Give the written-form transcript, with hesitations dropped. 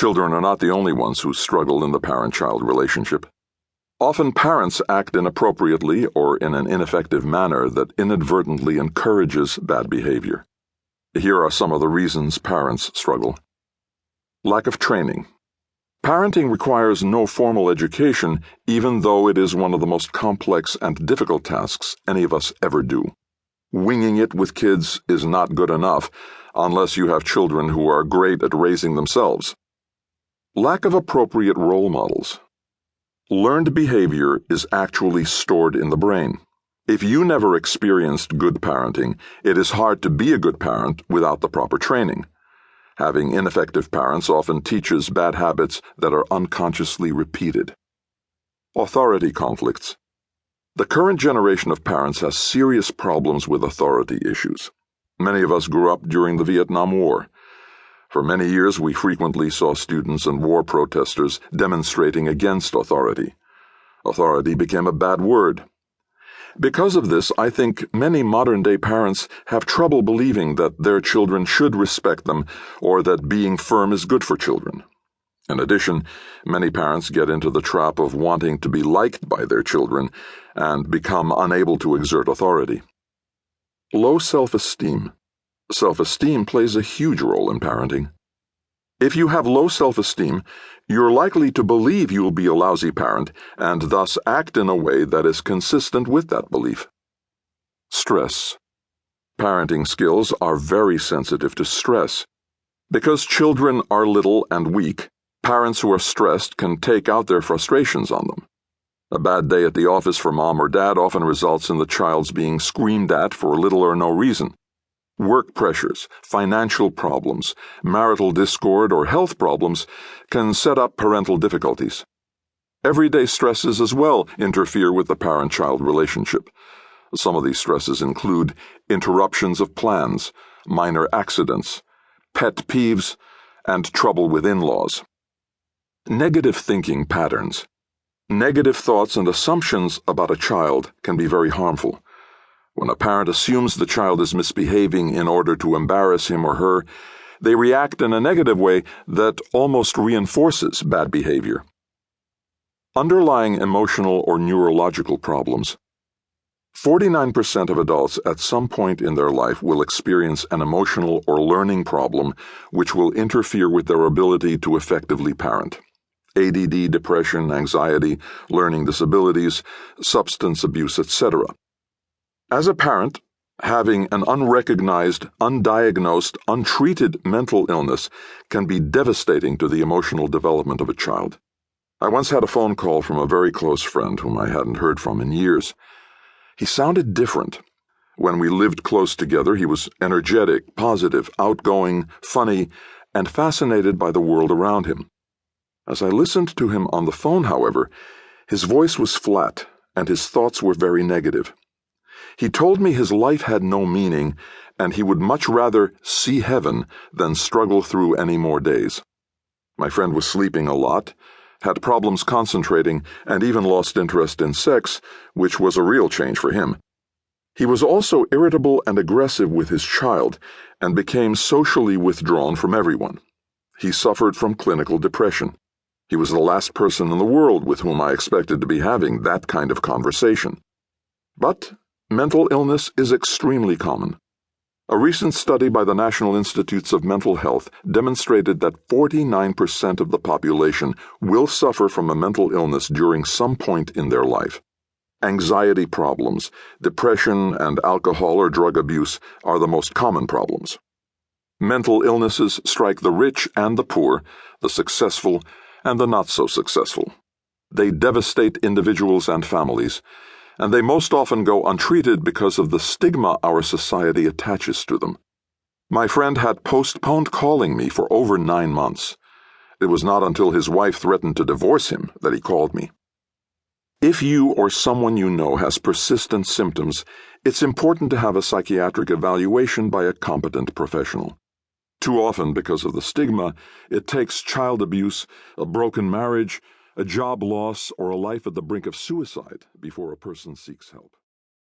Children are not the only ones who struggle in the parent-child relationship. Often parents act inappropriately or in an ineffective manner that inadvertently encourages bad behavior. Here are some of the reasons parents struggle. Lack of training. Parenting requires no formal education, even though it is one of the most complex and difficult tasks any of us ever do. Winging it with kids is not good enough unless you have children who are great at raising themselves. Lack of appropriate role models. Learned behavior is actually stored in the brain. If you never experienced good parenting, it is hard to be a good parent without the proper training. Having ineffective parents often teaches bad habits that are unconsciously repeated. Authority conflicts. The current generation of parents has serious problems with authority issues. Many of us grew up during the Vietnam War. For many years, we frequently saw students and war protesters demonstrating against authority. Authority became a bad word. Because of this, I think many modern-day parents have trouble believing that their children should respect them or that being firm is good for children. In addition, many parents get into the trap of wanting to be liked by their children and become unable to exert authority. Low self-esteem. Self-esteem plays a huge role in parenting. If you have low self-esteem, you're likely to believe you'll be a lousy parent and thus act in a way that is consistent with that belief. Stress. Parenting skills are very sensitive to stress. Because children are little and weak, parents who are stressed can take out their frustrations on them. A bad day at the office for mom or dad often results in the child's being screamed at for little or no reason. Work pressures, financial problems, marital discord, or health problems can set up parental difficulties. Everyday stresses as well interfere with the parent-child relationship. Some of these stresses include interruptions of plans, minor accidents, pet peeves, and trouble with in-laws. Negative thinking patterns. Negative thoughts and assumptions about a child can be very harmful. When a parent assumes the child is misbehaving in order to embarrass him or her, they react in a negative way that almost reinforces bad behavior. Underlying emotional or neurological problems. 49% of adults at some point in their life will experience an emotional or learning problem which will interfere with their ability to effectively parent. ADD, depression, anxiety, learning disabilities, substance abuse, etc. As a parent, having an unrecognized, undiagnosed, untreated mental illness can be devastating to the emotional development of a child. I once had a phone call from a very close friend whom I hadn't heard from in years. He sounded different. When we lived close together, he was energetic, positive, outgoing, funny, and fascinated by the world around him. As I listened to him on the phone, however, his voice was flat and his thoughts were very negative. He told me his life had no meaning, and he would much rather see heaven than struggle through any more days. My friend was sleeping a lot, had problems concentrating, and even lost interest in sex, which was a real change for him. He was also irritable and aggressive with his child, and became socially withdrawn from everyone. He suffered from clinical depression. He was the last person in the world with whom I expected to be having that kind of conversation. But mental illness is extremely common. A recent study by the National Institutes of Mental Health demonstrated that 49% of the population will suffer from a mental illness during some point in their life. Anxiety problems, depression, and alcohol or drug abuse are the most common problems. Mental illnesses strike the rich and the poor, the successful and the not-so-successful. They devastate individuals and families, and they most often go untreated because of the stigma our society attaches to them. My friend had postponed calling me for over 9 months. It was not until his wife threatened to divorce him that he called me. If you or someone you know has persistent symptoms, it's important to have a psychiatric evaluation by a competent professional. Too often, because of the stigma, it takes child abuse, a broken marriage, a job loss, or a life at the brink of suicide before a person seeks help.